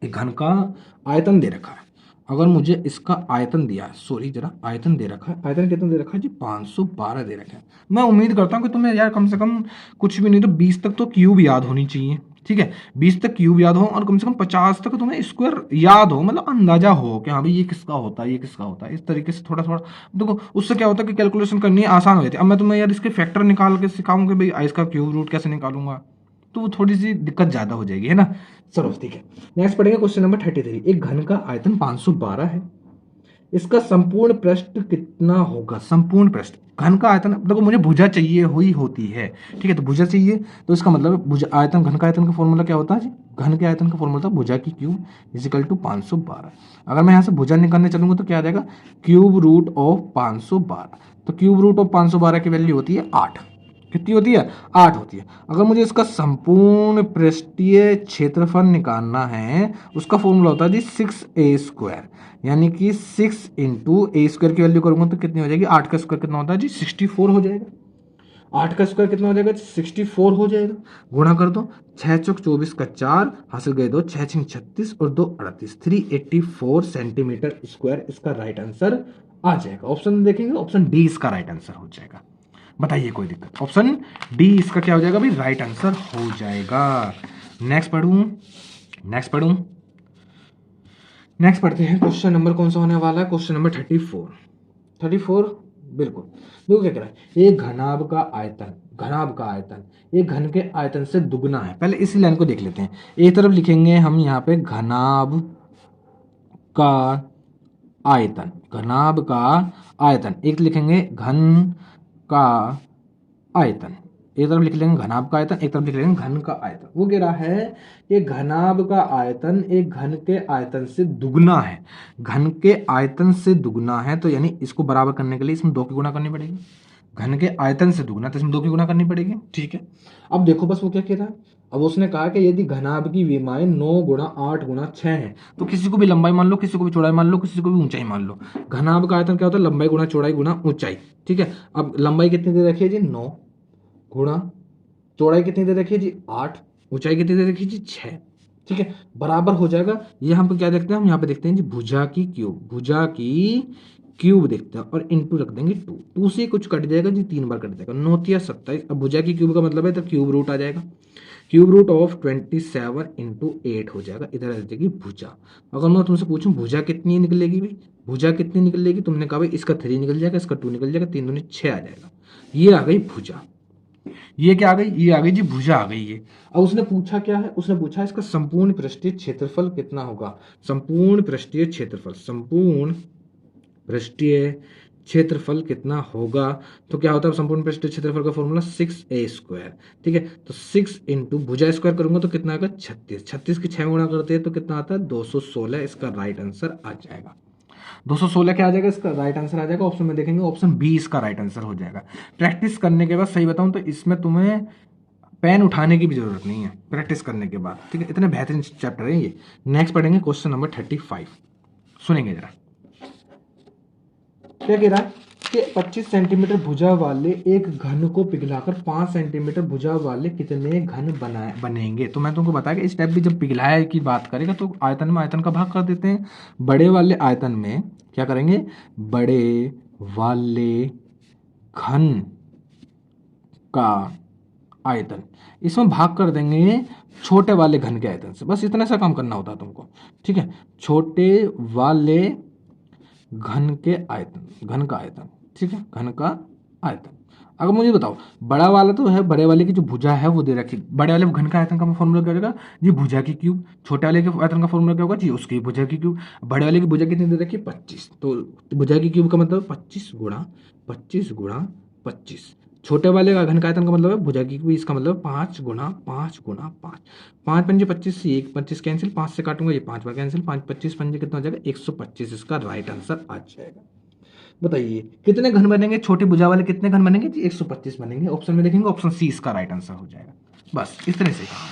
Speaker 1: एक घन का आयतन दे रखा है, अगर मुझे इसका आयतन दिया है, सॉरी जरा आयतन दे रखा है, आयतन कितना दे रखा है जी? 512 दे रखा है। मैं उम्मीद करता हूँ कि तुम्हें यार कम से कम कुछ भी नहीं तो 20 तक तो क्यूब याद होनी चाहिए, ठीक है? 20 तक क्यूब याद हो और कम से कम 50 तक तुम्हें स्क्वायर याद हो, मतलब अंदाजा हो कि हाँ भाई ये किसका होता है, ये किसका होता है। इस तरीके से थोड़ा थोड़ा देखो, उससे क्या होता है कि कैलकुलेशन करनी आसान हो जाती है। अब मैं तुम्हें यार इसके फैक्टर निकाल के सिखाऊं कि भाई इसका क्यूब रूट कैसे निकालूंगा, तो वो थोड़ी सी दिक्कत ज्यादा हो जाएगी, है ना। चलो ठीक है, नेक्स्ट पढ़ेंगे क्वेश्चन नंबर 33। एक घन का आयतन 512 है, इसका संपूर्ण पृष्ठ कितना होगा? संपूर्ण पृष्ठ, घन का आयतन, देखो मुझे भुजा चाहिए हुई होती है, ठीक है, तो भुजा चाहिए, तो इसका मतलब भुजा आयतन, घन का आयतन का फॉर्मूला क्या होता है जी? घन के आयतन का फॉर्मूला था भुजा की क्यूब इजिकल टू 512। अगर मैं यहाँ से भुजा निकालने चलूंगा तो क्या आ जाएगा? Cube root of 512। तो क्यूब रूट ऑफ 512 की वैल्यू होती है 8। कितनी होती है? 8 होती है। अगर मुझे इसका संपूर्ण पृष्ठीय क्षेत्रफल निकालना है, उसका फॉर्मूला होता है जी 6a², यानी कि 6 इंटू a² की वैल्यू करूंगा तो कितनी हो जाएगी? 8 का स्क्वायर कितना होता है जी? 64 हो जाएगा। 8 का स्क्वायर कितना हो जाएगा? 64 हो जाएगा। गुणा कर दो, 6 चौक 24 का 4, हासिल गए 2, 6 छिंग 36 और 2 38, 384 सेंटीमीटर स्क्वायर इसका राइट आंसर आ जाएगा। ऑप्शन देखेंगे, ऑप्शन डी इसका राइट आंसर हो जाएगा। बताइए कोई दिक्कत? ऑप्शन डी इसका क्या हो जाएगा भाई? राइट आंसर हो जाएगा। नेक्स्ट पढ़ूं, नेक्स्ट पढ़ूं, नेक्स्ट पढ़ते हैं। क्वेश्चन नंबर कौन सा होने वाला है? Question number 34। 34 बिल्कुल। देखो क्या कह रहा है, एक घनाभ का आयतन, घनाभ का आयतन एक घन के आयतन से दुगना है। पहले इसी लाइन को देख लेते हैं। एक तरफ लिखेंगे हम यहाँ पे घनाभ का आयतन, घनाभ का आयतन, एक लिखेंगे घन का आयतन, एक तरफ लिख लेंगे घनाभ का आयतन, एक तरफ लिख लेंगे घन का आयतन। वो कह रहा है कि घनाभ का आयतन एक घन के आयतन से दुगना है। घन के आयतन से दुगना है तो यानी इसको बराबर करने के लिए इसमें 2 की गुणा करनी पड़ेगी। घन के आयतन से दुगना तो इसमें 2 की गुणा करनी पड़ेगी, ठीक है। अब देखो बस वो क्या कह रहा है, अब उसने कहा कि यदि घनाभ की विमाएं 9 गुणा 8 गुणा 6 है, तो किसी को भी लंबाई मान लो, किसी को भी चौड़ाई मान लो, किसी को भी ऊंचाई मान लो। घनाभ का आयतन क्या होता है? लंबाई गुणा चौड़ाई गुणा ऊंचाई, ठीक है। अब लंबाई कितनी दे रखी है जी? 9 गुणा चौड़ाई कितनी दे रखी है जी? 8, ऊंचाई कितनी दे रखी है जी? 6, ठीक है, बराबर हो जाएगा। ये हम क्या देखते हैं? हम यहाँ पे देखते हैं जी भुजा की क्यूब, भुजा की क्यूब देखते हैं और इनटू रख देंगे 2, 2 से कुछ कट जाएगा जी, 3 बार कट जाएगा, 9 तिया 27। अब भुजा की क्यूब का मतलब है तो क्यूब रूट आ जाएगा, क्यूब रूट ऑफ 27 इंटू 8 हो जाएगा, इधर आ जाएगी भुजा। अगर मैं तुमसे पूछूं भुजा कितनी निकलेगी भाई, भुजा कितनी निकलेगी? तुमने कहा भाई इसका 3 निकल जाएगा, इसका 2 निकल जाएगा, 3 दूनी 6 आ जाएगा। ये आ गई भुजा। ये क्या आ गई? ये आ गई जी भुजा आ गई ये। अब उसने पूछा क्या है? उसने पूछा इसका संपूर्ण पृष्ठीय क्षेत्रफल कितना होगा? संपूर्ण पृष्ठीय क्षेत्रफल, संपूर्ण पृष्ठीय क्षेत्रफल कितना होगा? तो क्या होता है संपूर्ण पृष्ठीय क्षेत्रफल का फॉर्मूला 6a², ठीक है। तो 6 इंटू भुजा स्क्वायर करूंगा तो कितना आएगा? 36, 36 की 6 गुणा करते हैं तो कितना आता है? 216, इसका राइट आंसर आ जाएगा। 216 क्या आ जाएगा, इसका राइट आंसर आ जाएगा ऑप्शन में देखेंगे, ऑप्शन बी इसका राइट आंसर हो जाएगा। प्रैक्टिस करने के बाद सही बताऊं तो इसमें तुम्हें पेन उठाने की भी जरूरत नहीं है प्रैक्टिस करने के बाद, ठीक है, इतने बेहतरीन चैप्टर है ये। नेक्स्ट पढ़ेंगे क्वेश्चन नंबर 35, सुनेंगे जरा क्या कह रहा है कि 25 सेंटीमीटर भुजा वाले एक घन को पिघलाकर 5 सेंटीमीटर भुजा वाले कितने घन बनेंगे। तो मैं तुमको बताया कि इस टाइप भी जब पिघलाया की बात करेगा तो आयतन में आयतन का भाग कर देते हैं। बड़े वाले आयतन में क्या करेंगे, बड़े वाले घन का आयतन इसमें भाग कर देंगे छोटे वाले घन के आयतन से, बस इतना सा काम करना होता है तुमको, ठीक है। छोटे वाले घन के आयतन, घन का आयतन, ठीक है, घन का आयतन। अगर मुझे बताओ बड़ा वाला तो है, बड़े वाले की जो भुजा है वो दे रखी, बड़े वाले घन का आयतन का फॉर्मूला क्या हो जाएगा जी, भुजा की क्यूब। छोटे वाले के आयतन का फॉर्मूला क्या होगा जी, उसकी भुजा की क्यूब। बड़े वाले की भुजा कितनी दे रखी है 25, तो भुजा की क्यूब का मतलब 25 गुणा 25 गुणा 25। छोटे वाले का घन का आयतन का मतलब है भुजा की क्यूब, इसका मतलब 5 गुणा 5 गुणा 5। 5 पंजे 25 से 1 25 कैंसिल, 5 से काटूंगा ये 5 बार कैंसिल, 5 25 पंजे कितना हो जाएगा 125, इसका राइट आंसर आ जाएगा। बताइए कितने घन बनेंगे, छोटी भुजा वाले कितने घन बनेंगे जी 125 बनेंगे। ऑप्शन में देखेंगे ऑप्शन सी इसका राइट आंसर हो जाएगा। बस इस तरह से काम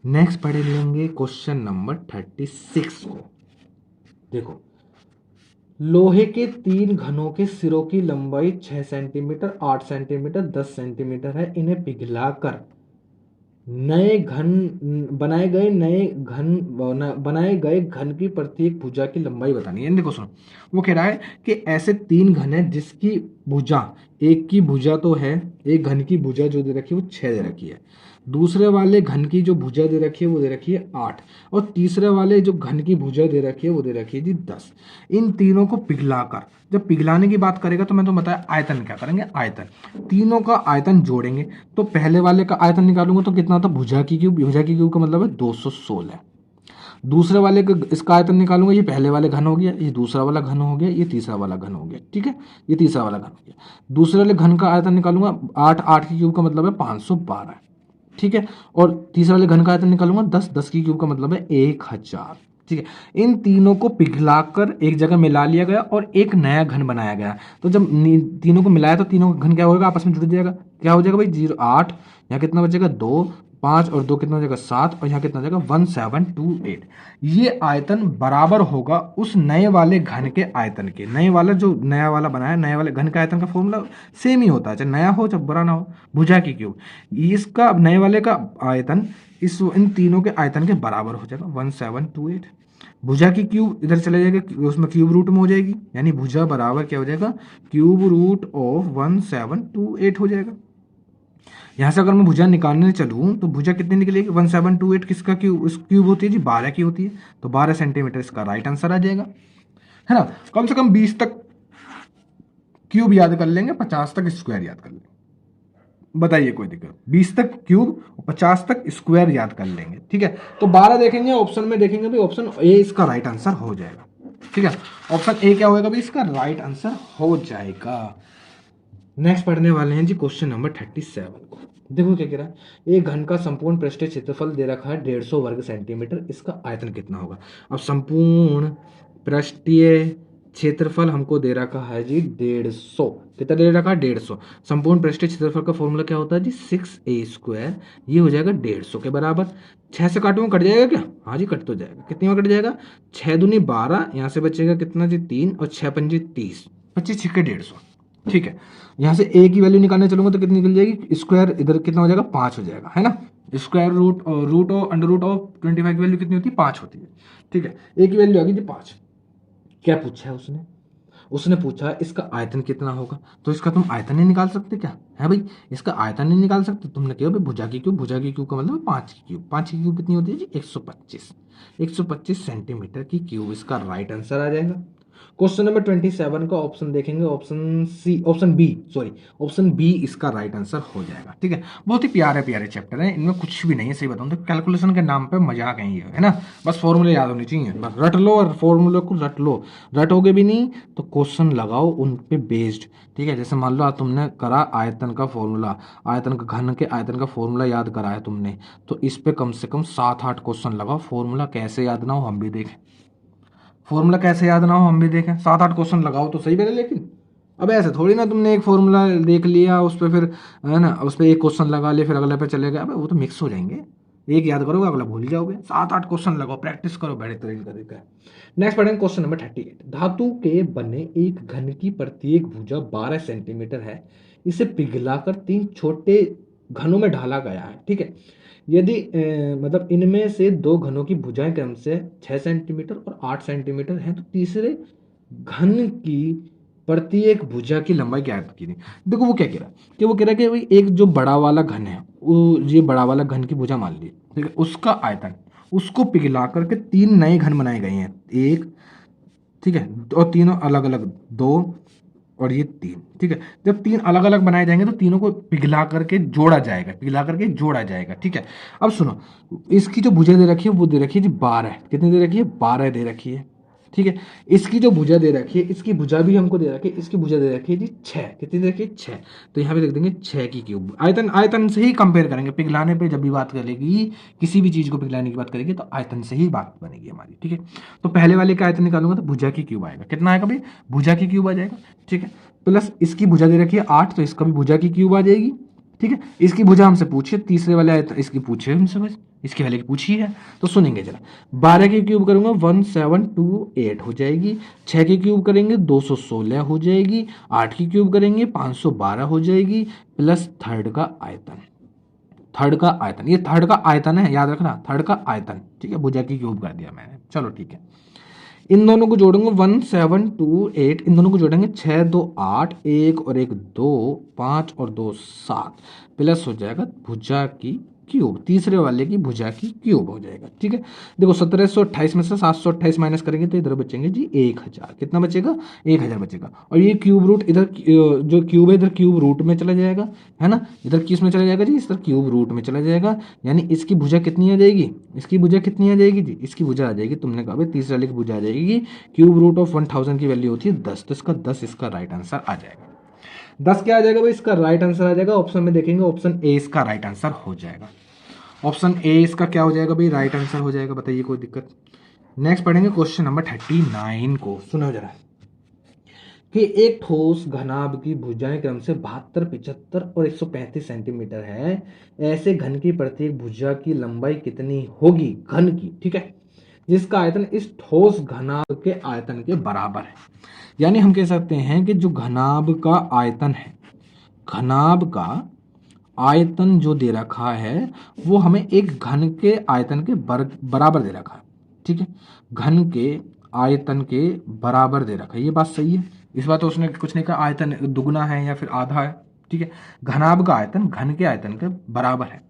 Speaker 1: है। नेक्स्ट पढ़ लेंगे क्वेश्चन नंबर 36 को। देखो लोहे के 3 घनों के सिरों की लंबाई 6 सेंटीमीटर 8 सेंटीमीटर 10 सेंटीमीटर है, इन्हें पिघलाकर नए घन बनाए गए घन की प्रत्येक भुजा की लंबाई बतानी है। देखो सुनो, वो कह रहा है कि ऐसे 3 घन है जिसकी भुजा, एक की भुजा तो है, एक घन की भुजा जो दे रखी है वो 6 दे रखी है, दूसरे वाले घन की जो भुजा दे रखी है वो दे रखी है 8, और तीसरे वाले जो घन की भुजा दे रखी है वो दे रखी है जी 10। इन तीनों को पिघलाकर, जब पिघलाने की बात करेगा तो मैं तो बताया आयतन क्या करेंगे, आयतन तीनों का आयतन जोड़ेंगे। तो पहले वाले का आयतन निकालूंगा तो कितना था, भुजा की क्यूब, भुजा की क्यूब का मतलब है 216। दूसरे वाले का इसका आयतन निकालूंगा, ये पहले वाले घन हो गया, ये दूसरा वाला घन हो गया, ये तीसरा वाला घन हो गया, ठीक है, ये तीसरा वाला घन हो गया। दूसरे वाले घन का आयतन निकालूंगा 8, 8 की क्यूब का मतलब है 512, ठीक है, और तीसरे वाले घन का आयतन निकालूंगा 10, 10 की क्यूब का मतलब है 1000, ठीक है। इन तीनों को पिघलाकर एक जगह मिला लिया गया और एक नया घन बनाया गया। तो जब तीनों को मिलाया तो तीनों का घन क्या होगा, आपस में जुड़ जाएगा, क्या हो जाएगा भाई 0 8, यहाँ कितना बचेगा 2 5 और 2 कितना हो जाएगा 7, और यहाँ कितना हो जाएगा 1728। ये आयतन बराबर होगा उस नए वाले घन के आयतन के। नए वाला जो नया वाला बनाया, नए वाले घन का आयतन का फॉर्मूला सेम ही होता है, चाहे नया हो चाहे पुराना ना हो, भुजा की क्यूब। इसका नए वाले का आयतन इन तीनों के आयतन के बराबर हो जाएगा 1728। भुजा की क्यूब इधर चले जाएगा, उसमें क्यूब रूट में हो जाएगी, यानी भुजा बराबर क्या हो जाएगा, क्यूब रूट ऑफ 1728 हो जाएगा। यहाँ से अगर मैं भुजा निकालने चलूँ तो भुजा कितनी निकलेगी 1728, किसका क्यूब होती है जी 12 की होती है, तो 12 सेंटीमीटर इसका राइट आंसर आ जाएगा, है ना। कम से कम 20 तक क्यूब याद कर लेंगे, 50 तक स्क्वायर याद कर लेंगे। बताइए कोई दिक्कत, 20 तक क्यूब 50 तक स्क्वायर याद कर लेंगे, ठीक है। तो 12 देखेंगे, ऑप्शन में देखेंगे भी ऑप्शन ए इसका राइट आंसर हो जाएगा, ठीक है। ऑप्शन ए क्या होगा भाई, इसका राइट आंसर हो जाएगा। नेक्स्ट पढ़ने वाले हैं जी क्वेश्चन नंबर 37 को। देखो क्या कह रहा है, एक घन का संपूर्ण पृष्ठीय क्षेत्रफल दे रखा है 150 वर्ग सेंटीमीटर, इसका आयतन कितना होगा। अब संपूर्ण पृष्ठीय क्षेत्रफल हमको दे रखा है जी 150, कितना दे रखा है 150। संपूर्ण पृष्ठीय क्षेत्रफल का फॉर्मूला क्या होता है जी 6a², ये हो जाएगा 150 के बराबर। 6 से काटूंगा कट जाएगा क्या, हाँ जी कट तो जाएगा, कितनी में कट जाएगा 6 दूनी 12, यहाँ से बचेगा कितना जी 3, और 6 पंजे 30, 25 छिक्के 150, ठीक है। यहाँ से ए की वैल्यू निकालने चलूंगा तो कितनी निकल जाएगी, स्क्वायर इधर कितना हो जाएगा 5 हो जाएगा, है ना। स्क्वायर रूट और अंडर रूट ऑफ 25 की वैल्यू कितनी होती है 5 होती है, ठीक है। ए की वैल्यू आ गई थी 5। क्या पूछा है उसने, उसने पूछा इसका आयतन कितना होगा, तो इसका तुम आयतन नहीं निकाल सकते क्या, है भाई, इसका आयतन नहीं निकाल सकते। तुमने कहा भाई भुजा की क्यूब, भुजा की क्यूब का मतलब 5 की क्यूब, 5 की क्यूब कितनी होती है जी 125, 125 सेंटीमीटर की क्यूब, इसका राइट आंसर आ जाएगा। क्वेश्चन नंबर 27 का ऑप्शन देखेंगे, option c, option b sorry, option b इसका राइट आंसर हो जाएगा, ठीक है। बहुत ही प्यारे प्यारे चैप्टर है, इनमें कुछ भी नहीं है, सही बताऊं तो कैलकुलेशन के नाम पे मजाक है ये, है ना। बस फॉर्मूले याद होने चाहिए, बस रट लो और फॉर्मूले को रट लो, रटोगे भी नहीं तो क्वेश्चन लगाओ उन पे बेस्ड, ठीक है। जैसे मान लो आज तुमने करा आयतन का फॉर्मूला, आयतन का घन के आयतन का फॉर्मूला याद करा है तुमने, तो इस पे कम से कम 7-8 क्वेश्चन लगाओ, फॉर्मूला कैसे याद ना हो हम भी देखें। फॉर्मूला कैसे याद ना हो हम भी देखें, 7-8 क्वेश्चन लगाओ तो सही पहले। लेकिन अब ऐसे थोड़ी ना तुमने एक फॉर्मूला देख लिया उस पर, फिर है ना उस पर एक क्वेश्चन लगा लिया फिर अगले पे चले गए, अब वो तो मिक्स हो जाएंगे। एक याद करोगे अगला भूल जाओगे। 7-8 क्वेश्चन लगाओ, प्रैक्टिस करो बड़े तरीके का। नेक्स्ट पढ़ेंगे क्वेश्चन नंबर 38। धातु के बने एक घन की प्रत्येक भुजा 12 सेंटीमीटर है, इसे पिघलाकर 3 छोटे घनों में ढाला गया है। ठीक है, यदि मतलब इनमें से 2 घनों की भुजाएं क्रम से 6 सेंटीमीटर और 8 सेंटीमीटर हैं, तो तीसरे घन की प्रत्येक भुजा की लंबाई क्या की थी। देखो वो क्या कह रहा है कि वो कह रहा है कि भाई एक जो बड़ा वाला घन है, वो ये बड़ा वाला घन की भुजा मान ली, ठीक है, उसका आयतन, उसको पिघला करके 3 नए घन बनाए गए हैं। एक, ठीक है, और तीनों अलग अलग, 2 और ये 3। ठीक है, जब 3 अलग अलग बनाए जाएंगे तो तीनों को पिघला करके जोड़ा जाएगा, पिघला करके जोड़ा जाएगा। ठीक है, अब सुनो, इसकी जो भुजा दे रखी है वो दे रखी है जी 12। कितनी दे रखी है? 12 दे रखी है। ठीक है, इसकी जो भुजा दे रखी है, इसकी भुजा भी हमको दे रखी है, इसकी भुजा दे रखी है जी 6। कितनी दे रखी है? 6। तो यहाँ पे लिख देंगे 6 की क्यूब। आयतन, आयतन से ही कंपेयर करेंगे पिघलाने पे, जब भी बात करेगी किसी भी चीज को पिघलाने की बात करेगी तो आयतन से ही बात बनेगी हमारी। ठीक है, तो पहले वाले का आयतन निकालूंगा तो भुजा की क्यूब आएगा। कितना आएगा भाई? भुजा की क्यूब आ जाएगा। ठीक है, प्लस इसकी भुजा दे रखी है 8, तो इसका भी भुजा की क्यूब आ जाएगी। ठीक है, इसकी भुजा हमसे पूछिए, तीसरे वाले आयतन इसकी पूछिए हमसे, बस इसकी वाले की पूछी है। तो सुनेंगे जरा, 12 की क्यूब करूंगा 1728 हो जाएगी, 6 की क्यूब करेंगे 216 हो जाएगी, 8 की क्यूब करेंगे 512 हो जाएगी, प्लस थर्ड का आयतन। थर्ड का आयतन, ये थर्ड का आयतन है, याद रखना, थर्ड का आयतन। ठीक है, भुजा की क्यूब कर दिया मैंने। चलो ठीक है, इन दोनों को जोड़ूंगा 1728, इन दोनों को जोड़ेंगे 6 2 8, 1 और 1 2, 5 और 2 7, प्लस हो जाएगा भुजा की क्यूब, तीसरे वाले की भुजा की क्यूब हो जाएगा। ठीक है, देखो 1728 में से 728 माइनस करेंगे तो इधर बचेंगे जी 1000। कितना बचेगा? 1000 बचेगा। और ये क्यूब रूट इधर, जो क्यूब है इधर क्यूब रूट में चला जाएगा, है ना, इधर किस में चला जाएगा जी? इधर क्यूब रूट में चला जाएगा। यानी इसकी भुजा कितनी आ जाएगी? इसकी भुजा कितनी आ जाएगी जी? इसकी भुजा आ जाएगी, तुमने कहा भाई तीसरे वाले की भुजा आ जाएगी, क्यूब रूट ऑफ 1000 की वैल्यू होती है 10, तो इसका 10 इसका राइट आंसर आ जाएगा। 10 क्या आ जाएगा भाई? इसका राइट आंसर आ जाएगा। ऑप्शन में देखेंगे, ऑप्शन ए इसका राइट आंसर हो जाएगा। ऑप्शन ए इसका क्या हो जाएगा भाई? राइट आंसर हो जाएगा। बताइए कोई दिक्कत? नेक्स्ट पढ़ेंगे क्वेश्चन नंबर 39 को, सुनो जरा, कि एक ठोस घनाभ की भुजाएं क्रम से 72, 75 और 135 सेंटीमीटर है, ऐसे घन की प्रत्येक भुजा की लंबाई कितनी होगी? घन की, ठीक है, जिसका आयतन इस ठोस घनाभ के आयतन के बराबर है। यानी हम कह सकते हैं कि जो घनाभ का आयतन है, घनाभ का आयतन जो दे रखा है वो हमें एक घन के आयतन के बराबर दे रखा है। ठीक है, घन के आयतन के बराबर दे रखा है, ये बात सही है। इस बात तो उसने कुछ नहीं कहा आयतन दुगुना है या फिर आधा है। ठीक है, घनाभ का आयतन घन के आयतन के बराबर है।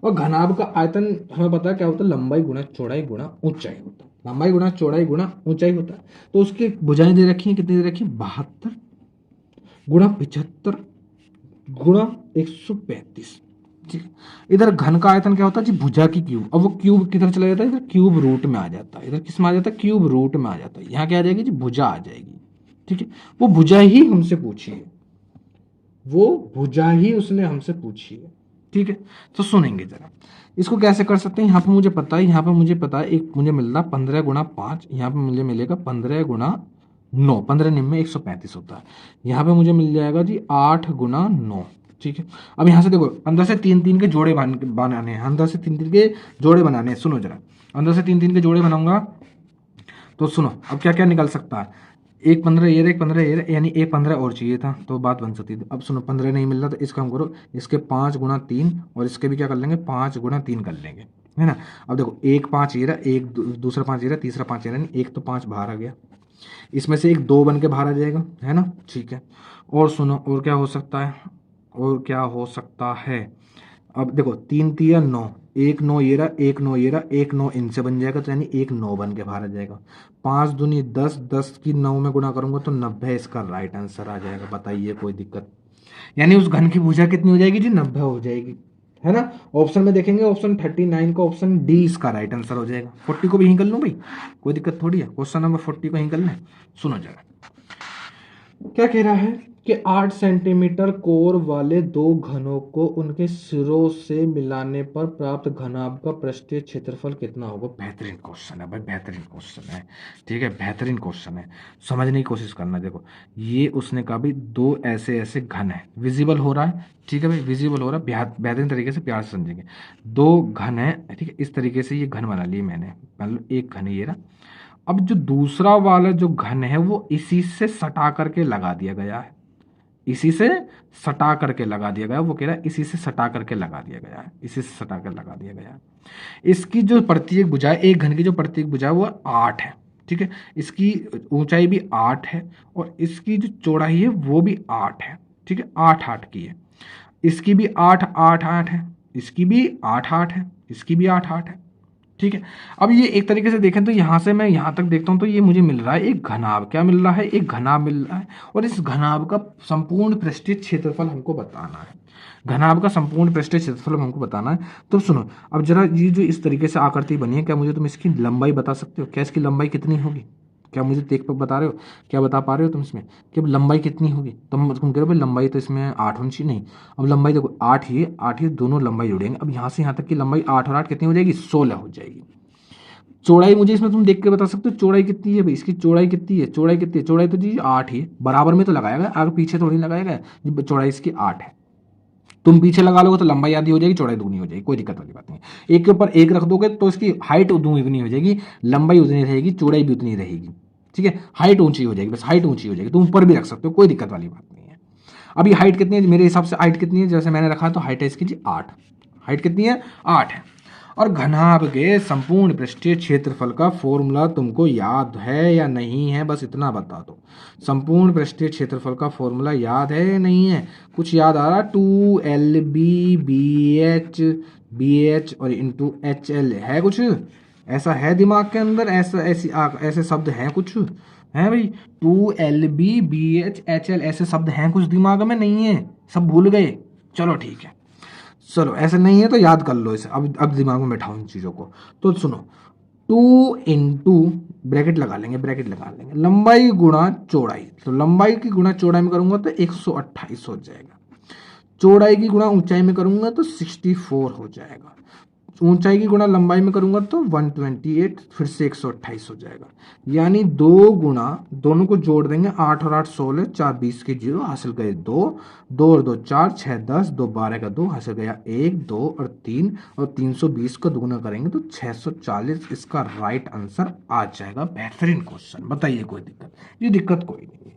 Speaker 1: और घनाभ का आयतन हमें पता है क्या होता है? लंबाई गुणा चौड़ाई गुणा ऊंचाई होता है। लंबाई गुणा चौड़ाई गुणा ऊंचाई होता है। तो उसकी भुजाएं दे रखी हैं, कितनी दे रखी है? 72 गुणा 75 गुणा 135। ठीक, इधर घन का आयतन क्या होता है जी? भुजा की क्यूब। अब वो क्यूब किधर चला जाता है? इधर क्यूब रूट में आ जाता है। इधर किस में आ जाता है? क्यूब रूट में आ जाता है। यहाँ क्या आ जाएगी जी? भुजा आ जाएगी। ठीक है, वो भुजा ही हमसे पूछी है, वो भुजा ही उसने हमसे पूछी है। ठीक है, तो सुनेंगे जरा, इसको कैसे कर सकते हैं? यहाँ पे मुझे पता है, यहाँ पे मुझे पता है, एक मुझे मिल रहा 15 गुणा 5, यहाँ पे मुझे मिलेगा 15 गुणा 9, 15 निम्न 135 होता है। यहाँ पे मुझे मिल जाएगा जी 8 गुणा 9। ठीक है, अब यहाँ से देखो, अंदर से 3 3 के जोड़े बनाने हैं, अंदर से 3 3 के जोड़े बनाने हैं। सुनो जरा, अंदर से 3 3 के जोड़े बनाऊंगा तो सुनो अब क्या क्या निकल सकता है। एक 15 ये, एक 15 ये, यानी एक 15 और चाहिए था तो बात बन सकती थी। अब सुनो 15 नहीं मिल रहा तो इसका हम करो, इसके 5 गुणा 3 और इसके भी क्या कर लेंगे? 5 गुणा 3 कर लेंगे, है ना। अब देखो एक 5 ये रहा, एक दूसरा 5 ये रहा, तीसरा 5 ये रहा, एक तो 5 बाहर आ गया, इसमें से एक 2 बन के बाहर आ जाएगा, है ना। ठीक है, और सुनो और क्या हो सकता है? और क्या हो सकता है? अब देखो 3 तिया 9, एक 9 ये रहा, एक 9 ये रहा, एक 9 इनसे बन जाएगा, तो यानी एक 9 बन के बाहर आ जाएगा। 5 दूनी 10, 10 की 9 में गुणा करूंगा तो 90 इसका राइट आंसर आ जाएगा। बताइए कोई दिक्कत? यानी उस घन की भुजा कितनी हो जाएगी जी? 90 हो जाएगी, है ना। ऑप्शन में देखेंगे, ऑप्शन 39 का ऑप्शन डी इसका राइट आंसर हो जाएगा। 40 को भी यहीं कर लूँ भाई, कोई दिक्कत थोड़ी है। क्वेश्चन नंबर 40 को यहीं कर लें। सुनो जरा क्या कह रहा है कि 8 सेंटीमीटर कोर वाले दो घनों को उनके सिरों से मिलाने पर प्राप्त घनाभ का पृष्ठीय क्षेत्रफल कितना होगा। बेहतरीन क्वेश्चन है भाई, बेहतरीन क्वेश्चन है, ठीक है, बेहतरीन क्वेश्चन है, समझने की कोशिश करना। देखो ये उसने कहा भाई दो ऐसे ऐसे घन है, विजिबल हो रहा है, ठीक है भाई, विजिबल हो रहा है, बेहतरीन तरीके से प्यार से समझेंगे। दो घन है, ठीक है, इस तरीके से ये घन बना लिए मैंने, मतलब एक घन ये रहा। अब जो दूसरा वाला जो घन है वो इसी से सटा करके लगा दिया गया है, इसी से सटा करके लगा दिया गया, वो कह रहा है इसी से सटा करके लगा दिया गया है, इसी से सटा कर लगा दिया गया है। इसकी जो प्रत्येक भुजा, एक घन की जो प्रत्येक भुजा है वो 8 है, ठीक है, इसकी ऊंचाई भी 8 है और इसकी जो चौड़ाई है वो भी 8 है, ठीक है, 8 8 की है, इसकी भी 8 8 8 है, इसकी भी 8 8 है, इसकी भी 8 8 है, ठीक है। अब ये एक तरीके से देखें तो यहाँ से मैं यहाँ तक देखता हूँ तो ये मुझे मिल रहा है एक घनाभ, क्या मिल रहा है, एक घनाभ मिल रहा है, और इस घनाभ का संपूर्ण पृष्ठीय क्षेत्रफल हमको बताना है, घनाभ का संपूर्ण पृष्ठीय क्षेत्रफल हमको बताना है। तो सुनो, अब जरा ये जो इस तरीके से आकृति बनी है, क्या मुझे तुम इसकी लंबाई बता सकते हो, क्या इसकी लंबाई कितनी होगी, क्या मुझे देख पर बता रहे हो, क्या बता पा रहे हो तुम इसमें कि लंबाई कितनी होगी। तुम कह रहे हो भाई लंबाई तो इसमें 8 होनी चाहिए, नहीं, अब लंबाई देखो 8 ही 8 ही दोनों लंबाई जुड़ेंगे। अब यहाँ से यहाँ तक की लंबाई 8 और 8 कितनी हो जाएगी, 16 हो जाएगी। चौड़ाई मुझे इसमें तुम देख के बता सकते हो चौड़ाई कितनी है भाई, इसकी चौड़ाई कितनी है, चौड़ाई कितनी है, चौड़ाई तो जी 8 ही है, बराबर में तो लगाया गया, आगे पीछे थोड़ी लगाया गया, चौड़ाई इसकी 8 है। तुम पीछे लगा लोगे तो लंबाई आधी हो जाएगी, चौड़ाई दुगनी हो जाएगी, कोई दिक्कत वाली बात नहीं है। एक के ऊपर एक रख दोगे तो इसकी हाइट दुगनी हो जाएगी, लंबाई उतनी रहेगी, चौड़ाई भी उतनी रहेगी, ठीक है, हाइट ऊंची हो जाएगी, बस हाइट ऊंची हो जाएगी, तुम ऊपर भी रख सकते हो, कोई दिक्कत वाली बात नहीं है। अभी हाइट कितनी है मेरे हिसाब से, हाइट कितनी है जैसे मैंने रखा है तो हाइट है इसकी जी 8, हाइट कितनी है 8 है। और घनाभ के संपूर्ण पृष्ठीय क्षेत्रफल का फॉर्मूला तुमको याद है या नहीं है, बस इतना बता दो। संपूर्ण पृष्ठीय क्षेत्रफल का फॉर्मूला याद है या नहीं है, कुछ याद आ रहा, 2LB BH और इंटू HL है, कुछ ऐसा है दिमाग के अंदर, ऐसे शब्द हैं कुछ, है भाई, 2LB BH HL ऐसे शब्द हैं कुछ दिमाग में, नहीं है, सब भूल गए, चलो ठीक है, चलो ऐसे नहीं है तो याद कर लो इसे, अब दिमाग में बैठाओ इन चीज़ों को। तो सुनो, 2 इंटू ब्रैकेट लगा लेंगे, ब्रैकेट लगा लेंगे, लंबाई गुणा चौड़ाई, तो लंबाई की गुणा चौड़ाई में करूंगा तो 128 हो जाएगा, चौड़ाई की गुणा ऊंचाई में करूंगा तो 64 हो जाएगा, ऊंचाई की गुणा लंबाई में करूंगा तो 128, फिर से 128 हो जाएगा। यानी दो गुणा, दोनों को जोड़ देंगे, 8 और 8 16, 4 20 के 0 हासिल गए 2, 2 और 2 4, 6 10, 2 12 का 2 हासिल गया 1, 2 और 3, और 320 का दुगुना करेंगे तो 640, इसका राइट आंसर आ जाएगा। बेहतरीन क्वेश्चन, बताइए कोई दिक्कत, ये दिक्कत कोई नहीं है।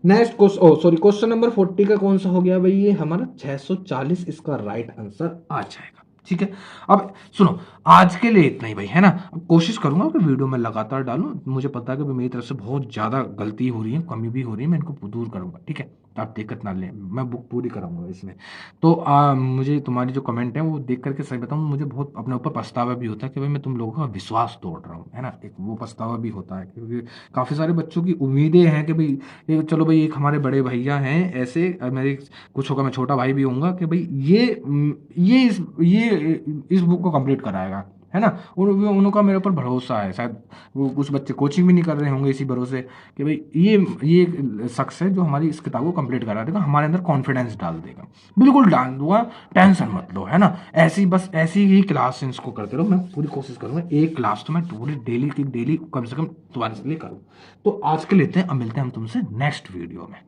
Speaker 1: Next question, sorry question number 40 का कौन सा हो गया भाई, ये हमारा 640, इसका राइट आंसर आ जाएगा, ठीक है। अब सुनो, आज के लिए इतना ही भाई, है ना, अब कोशिश करूंगा कि वीडियो में लगातार डालूं, मुझे पता है कि मेरी तरफ से बहुत ज़्यादा गलती हो रही है, कमी भी हो रही है, मैं इनको दूर करूंगा, ठीक है, आप दिक्कत ना लें, मैं बुक पूरी कराऊंगा इसमें। तो मुझे तुम्हारी जो कमेंट है वो देख करके सही बताऊँ, मुझे बहुत अपने ऊपर पछतावा भी होता है कि भाई मैं तुम लोगों का विश्वास तोड़ रहा हूँ, है ना, एक वो पछतावा भी होता है, क्योंकि काफ़ी सारे बच्चों की उम्मीदें हैं कि भाई चलो भाई एक हमारे बड़े भैया हैं ऐसे, मेरे कुछ होगा, मैं छोटा भाई भी होऊंगा कि भाई ये इस बुक को कंप्लीट कराएगा, है ना, उनका मेरे ऊपर भरोसा है, शायद वो कुछ बच्चे कोचिंग भी नहीं कर रहे होंगे इसी भरोसे कि भाई ये शख्स है जो हमारी इस किताब को कंप्लीट करा देगा, हमारे अंदर कॉन्फिडेंस डाल देगा, बिल्कुल डाल दूंगा, टेंशन मत लो, है ना, ऐसी बस ऐसी ही क्लास इसको करते रहो, मैं पूरी कोशिश करूंगा एक क्लास तो मैं पूरी डेली की डेली कम से कम तुम्हारे लिए करूँ। तो आज के लेते हैं, अब मिलते हैं हम तुमसे नेक्स्ट वीडियो में।